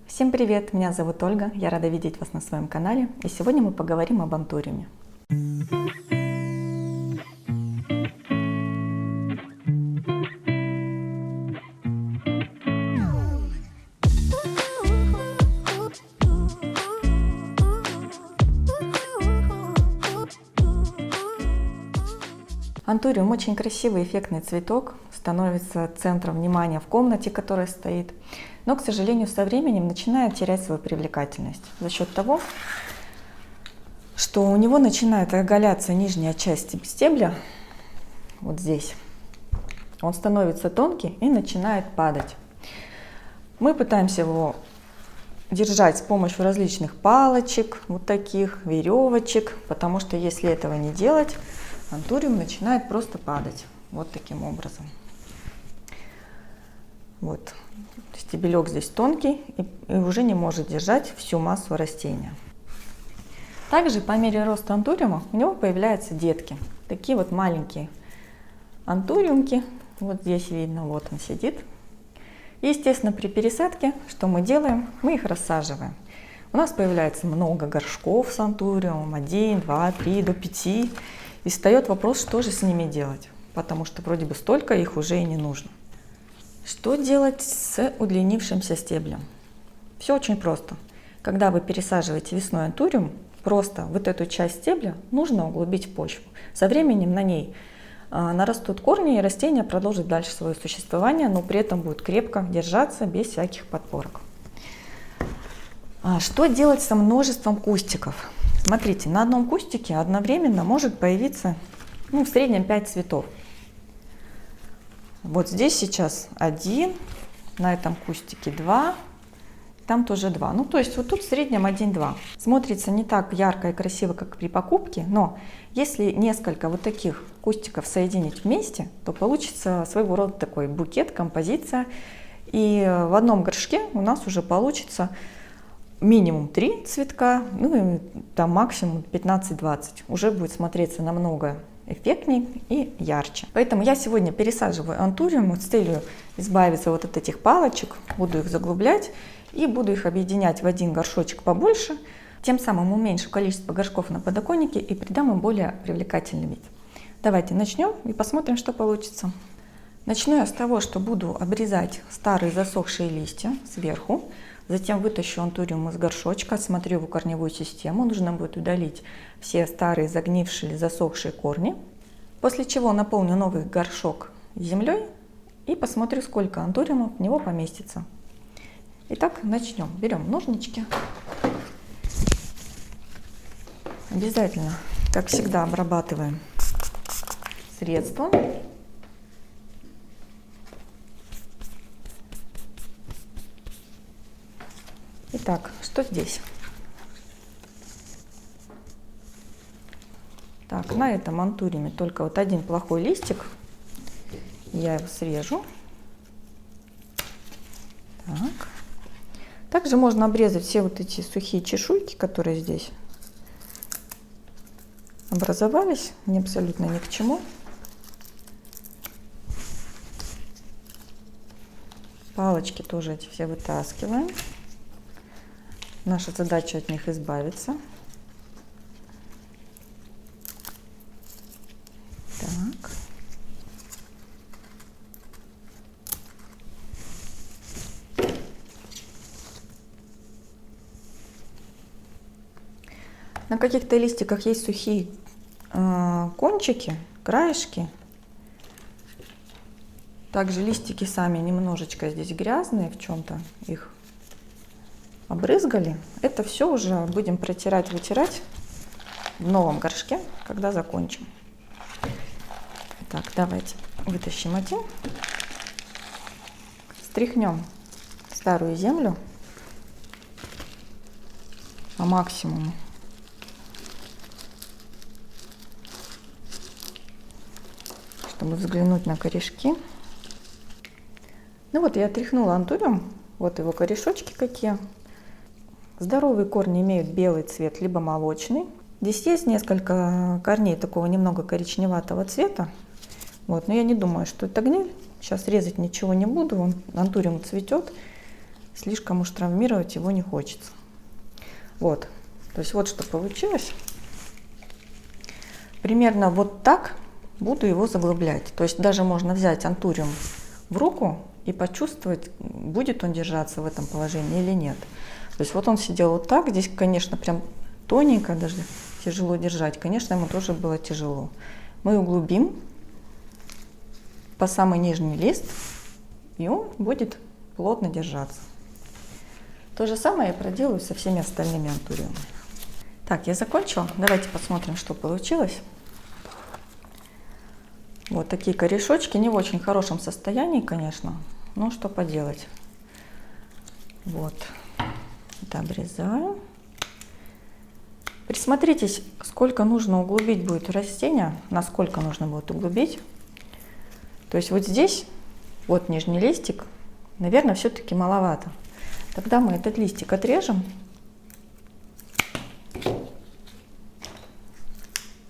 Всем привет! Меня зовут Ольга, я рада видеть вас на своем канале, и сегодня мы поговорим об антуриуме. Антуриум очень красивый, эффектный цветок, становится центром внимания в комнате, которая стоит, но, к сожалению, со временем начинает терять свою привлекательность за счет того, что у него начинает оголяться нижняя часть стебля, вот здесь. Он становится тонкий и начинает падать. Мы пытаемся его держать с помощью различных палочек, вот таких, веревочек, потому что если этого не делать, антуриум начинает просто падать. Вот таким образом. Вот. Стебелек здесь тонкий и уже не может держать всю массу растения. Также по мере роста антуриума у него появляются детки. Такие вот маленькие антуриумки. Вот здесь видно, вот он сидит. И, естественно, при пересадке что мы делаем? Мы их рассаживаем. У нас появляется много горшков с антуриумом. 1, 2, 3, до 5. И встает вопрос, что же с ними делать, потому что вроде бы столько их уже и не нужно. Что делать с удлинившимся стеблем? Все очень просто. Когда вы пересаживаете весной антуриум, просто вот эту часть стебля нужно углубить в почву. Со временем на ней нарастут корни, и растение продолжит дальше свое существование, но при этом будет крепко держаться без всяких подпорок. Что делать со множеством кустиков? Смотрите, на одном кустике одновременно может появиться в среднем 5 цветов. Вот здесь сейчас 1, на этом кустике 2, там тоже 2. Ну, то есть вот тут в среднем 1-2. Смотрится не так ярко и красиво, как при покупке, но если несколько вот таких кустиков соединить вместе, то получится своего рода такой букет, композиция. И в одном горшке у нас уже получится минимум 3 цветка, ну и там максимум 15-20. Уже будет смотреться намного эффектней и ярче. Поэтому я сегодня пересаживаю антуриум с целью избавиться вот от этих палочек, буду их заглублять и буду их объединять в один горшочек побольше, тем самым уменьшу количество горшков на подоконнике и придам им более привлекательный вид. Давайте начнем и посмотрим, что получится. Начну я с того, что буду обрезать старые засохшие листья сверху. Затем вытащу антуриум из горшочка, осмотрю его корневую систему. Нужно будет удалить все старые загнившие или засохшие корни. После чего наполню новый горшок землей и посмотрю, сколько антуриума в него поместится. Итак, начнем. Берем ножнички. Обязательно, как всегда, обрабатываем средством. Итак, что здесь? Так, на этом антуриуме только вот один плохой листик. Я его срежу. Так. Также можно обрезать все вот эти сухие чешуйки, которые здесь образовались. Мне абсолютно ни к чему. Палочки тоже эти все вытаскиваем. Наша задача от них избавиться. Так. На каких-то листиках есть сухие кончики, краешки. Также листики сами немножечко здесь грязные, в чем-то их обрызгали. Это все уже будем протирать, вытирать в новом горшке, когда закончим. Так, давайте вытащим один. Стряхнем старую землю по максимуму. Чтобы взглянуть на корешки. Ну вот я отряхнула антуриум. Вот его корешочки какие. Здоровые корни имеют белый цвет, либо молочный. Здесь есть несколько корней такого немного коричневатого цвета. Вот, но я не думаю, что это гниль. Сейчас резать ничего не буду. Вон антуриум цветет. слишком уж травмировать его не хочется. Вот, то есть вот что получилось. Примерно вот так буду его заглублять. То есть даже можно взять антуриум в руку и почувствовать, будет он держаться в этом положении или нет. То есть вот он сидел вот так, здесь, конечно, прям тоненько, даже тяжело держать. Конечно, ему тоже было тяжело. Мы углубим по самый нижний лист, и он будет плотно держаться. То же самое я проделаю со всеми остальными антуриумами. Так, я закончила. Давайте посмотрим, что получилось. Вот такие корешочки, не в очень хорошем состоянии, конечно, но что поделать. Вот, это обрезаю. Присмотритесь, сколько нужно углубить будет растение, насколько нужно будет углубить. То есть вот здесь, вот нижний листик, наверное, все-таки маловато. Тогда мы этот листик отрежем.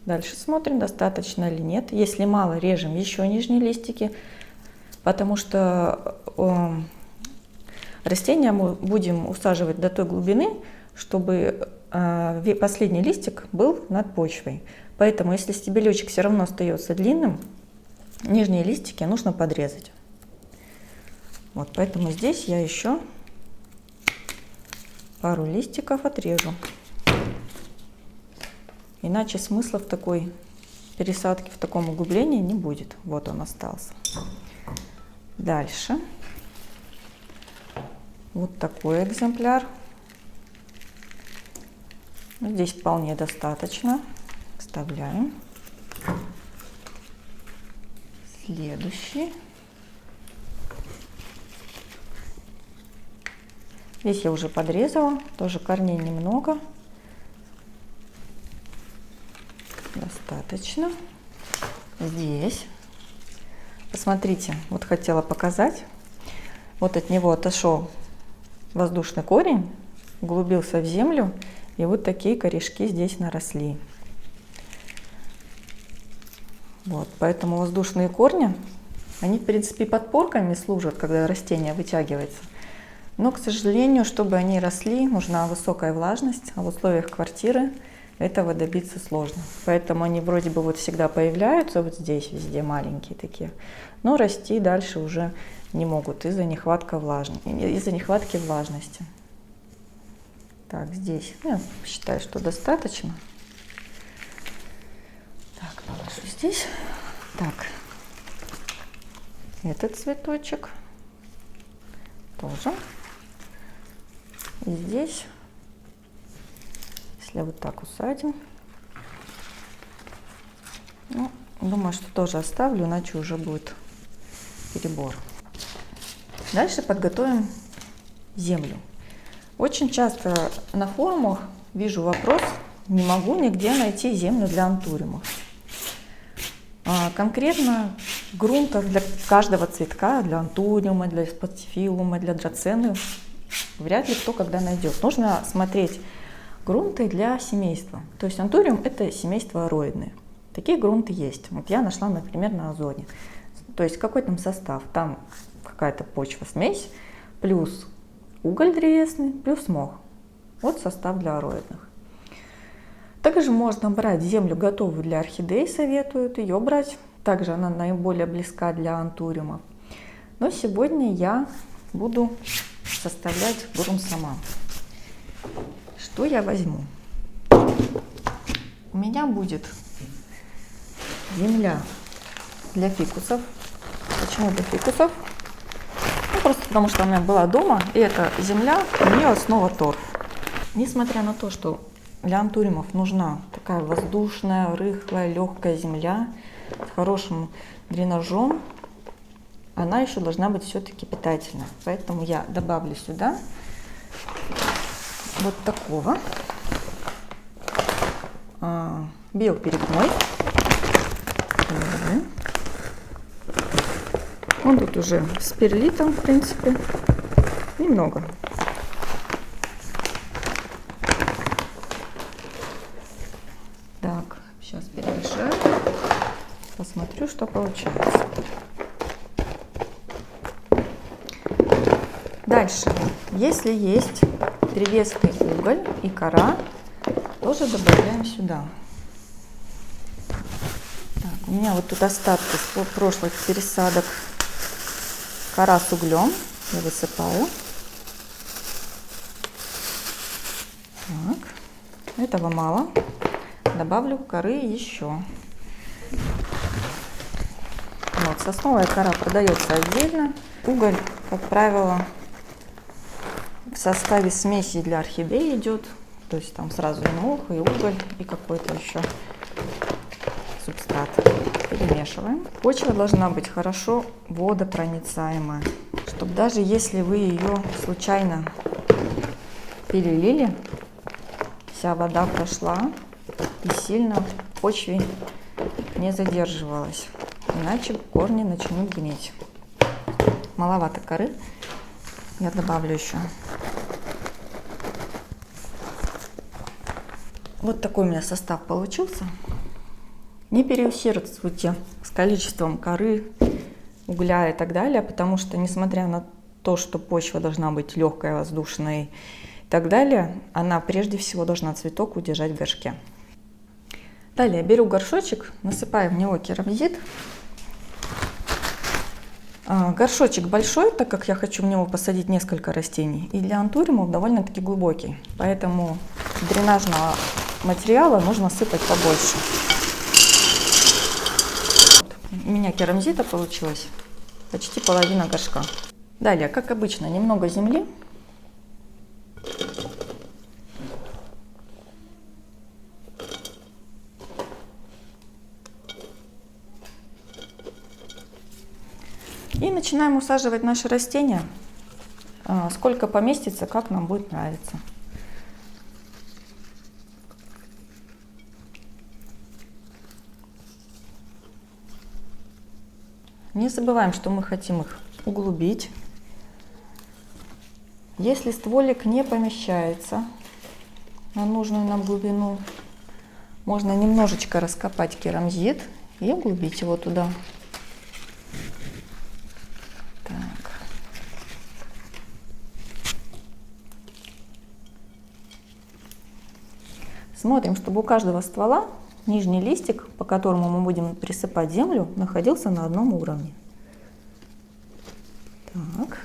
Дальше смотрим, достаточно или нет. Если мало, режем еще нижние листики, потому что растения мы будем усаживать до той глубины, чтобы последний листик был над почвой. Поэтому, если стебелечек все равно остается длинным, нижние листики нужно подрезать. Вот, поэтому здесь я еще пару листиков отрежу. Иначе смысла в такой пересадке, в таком углублении не будет. Вот он остался. Дальше. Вот такой экземпляр. Здесь вполне достаточно. Вставляем. Следующий. Здесь я уже подрезала. Тоже корней немного. Достаточно. Здесь. Посмотрите, вот хотела показать. Вот от него отошел воздушный корень, углубился в землю, и вот такие корешки здесь наросли. Вот, поэтому воздушные корни, они, в принципе, подпорками служат, когда растение вытягивается. Но, к сожалению, чтобы они росли, нужна высокая влажность, а в условиях квартиры этого добиться сложно. Поэтому они вроде бы вот всегда появляются вот здесь, везде маленькие такие, но расти дальше уже не могут из-за нехватки влажности. Так, здесь я считаю, что достаточно. Так, положу здесь. Так, этот цветочек тоже. И здесь, если вот так усадим, ну, думаю, что тоже оставлю, иначе уже будет перебор. Дальше подготовим землю. Очень часто на форумах вижу вопрос: не могу нигде найти землю для антуриумов. Конкретно грунтов для каждого цветка, для антуриума, для спатифилума, для драцены вряд ли кто когда найдет. Нужно смотреть грунты для семейства. То есть антуриум — это семейство ароидные. Такие грунты есть. Вот я нашла, например, на Озоне. То есть какой там состав? Там какая-то почва-смесь, плюс уголь древесный, плюс мох. Вот состав для ароидных. Также можно брать землю готовую для орхидей, советуют ее брать. Также она наиболее близка для антуриума. Но сегодня я буду составлять грунт сама. Что я возьму? У меня будет земля для фикусов. Почему для фикусов? Ну, просто потому что у меня была дома, и эта земля, у нее основа торф. Несмотря на то, что для антуриумов нужна такая воздушная, рыхлая, легкая земля с хорошим дренажом, она еще должна быть все-таки питательная. Поэтому я добавлю сюда вот такого биоперегной. Он тут уже с перлитом, в принципе, немного. Так, сейчас перемешаю, посмотрю, что получается. Дальше, если есть древесный уголь и кора, тоже добавляем сюда. Так, у меня вот тут остатки с прошлых пересадок. Кора с углем я высыпаю. Так, этого мало. Добавлю коры еще. Вот, сосновая кора продается отдельно. Уголь, как правило, в составе смеси для орхидей идет. То есть там сразу и мох, и уголь, и какой-то еще субстрат. Перемешиваем. Почва должна быть хорошо водопроницаемая, чтобы даже если вы ее случайно перелили, вся вода прошла и сильно в почве не задерживалась. Иначе корни начнут гнить. Маловато коры. Я добавлю еще. Вот такой у меня состав получился. Не переусердствуйте с количеством коры, угля и так далее, потому что, несмотря на то, что почва должна быть легкая, воздушная и так далее, она прежде всего должна цветок удержать в горшке. Далее беру горшочек, насыпаю в него керамзит. Горшочек большой, так как я хочу в него посадить несколько растений, и для антуриумов довольно-таки глубокий, поэтому дренажного материала нужно сыпать побольше. У меня керамзита получилось почти половина горшка. Далее, как обычно, немного земли. И начинаем усаживать наши растения, сколько поместится, как нам будет нравиться. Не забываем, что мы хотим их углубить. Если стволик не помещается на нужную нам глубину, можно немножечко раскопать керамзит и углубить его туда. Так. Смотрим, чтобы у каждого ствола нижний листик, по которому мы будем присыпать землю, находился на одном уровне. Так.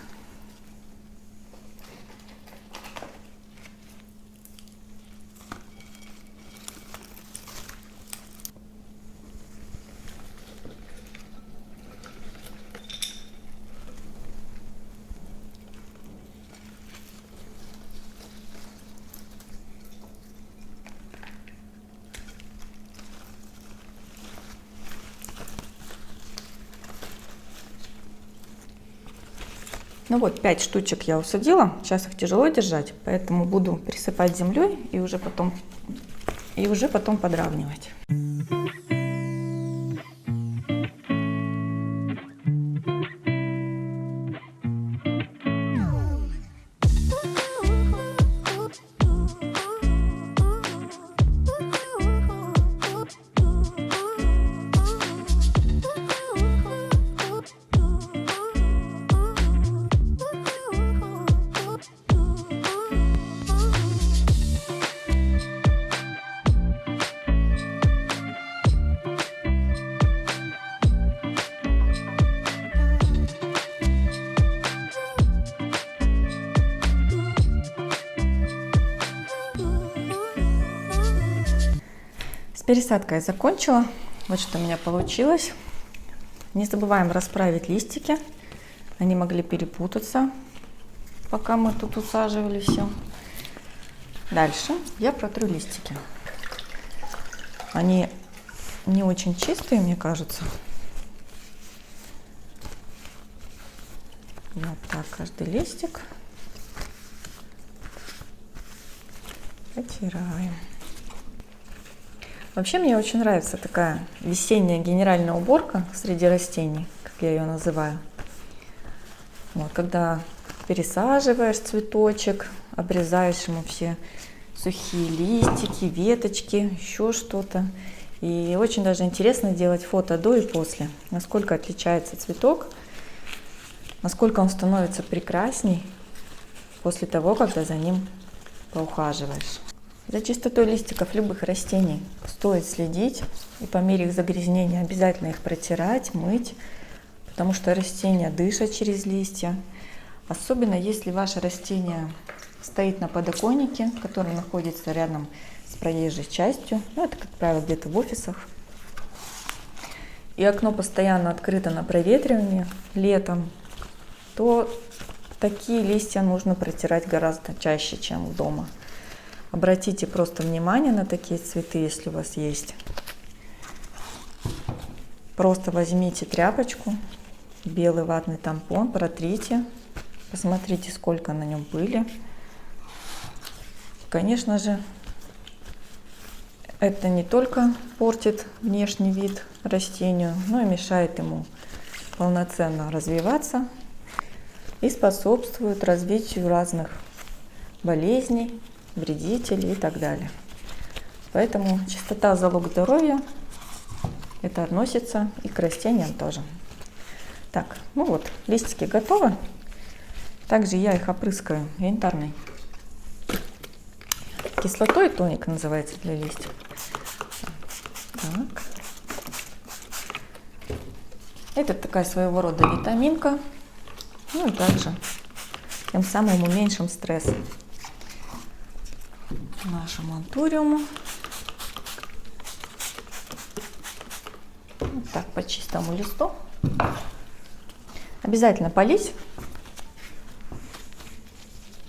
Ну вот, 5 штучек я усадила. Сейчас их тяжело держать, поэтому буду присыпать землей и уже потом подравнивать. С пересадкой я закончила. Вот что у меня получилось. Не забываем расправить листики. Они могли перепутаться, пока мы тут усаживали все. Дальше я протру листики. Они не очень чистые, мне кажется. Вот так каждый листик протираем. Вообще мне очень нравится такая весенняя генеральная уборка среди растений, как я ее называю. Вот, когда пересаживаешь цветочек, обрезаешь ему все сухие листики, веточки, еще что-то. И очень даже интересно делать фото до и после, насколько отличается цветок, насколько он становится прекрасней после того, когда за ним поухаживаешь. За чистотой листиков любых растений стоит следить, и по мере их загрязнения обязательно их протирать, мыть, потому что растения дышат через листья. Особенно если ваше растение стоит на подоконнике, который находится рядом с проезжей частью, ну, это, как правило, где-то в офисах, и окно постоянно открыто на проветривание летом, то такие листья нужно протирать гораздо чаще, чем дома. Обратите просто внимание на такие цветы, если у вас есть. Просто возьмите тряпочку, белый ватный тампон, протрите, посмотрите, сколько на нем пыли. Конечно же, это не только портит внешний вид растению, но и мешает ему полноценно развиваться и способствует развитию разных болезней, вредителей и так далее. Поэтому чистота – залог здоровья. Это относится и к растениям тоже. Так, ну вот, листики готовы. Также я их опрыскаю янтарной кислотой, тоник называется для листьев. Так. Это такая своего рода витаминка. Ну и также тем самым уменьшим стресс нашему антуриуму. Вот так по чистому листу. Обязательно полить.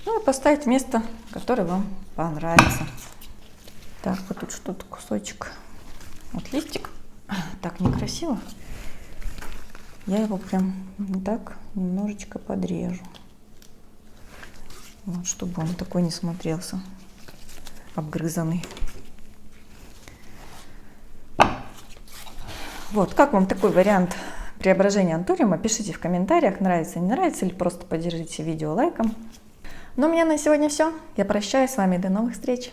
Ну и поставить в место, которое вам понравится. Так, вот тут что-то кусочек. Вот листик. Так некрасиво. Я его прям так немножечко подрежу. Вот, чтобы он такой не смотрелся обгрызанный. Вот, как вам такой вариант преображения антуриума? Пишите в комментариях, нравится, не нравится, или просто поддержите видео лайком. Ну, у меня на сегодня все. Я прощаюсь с вами. До новых встреч.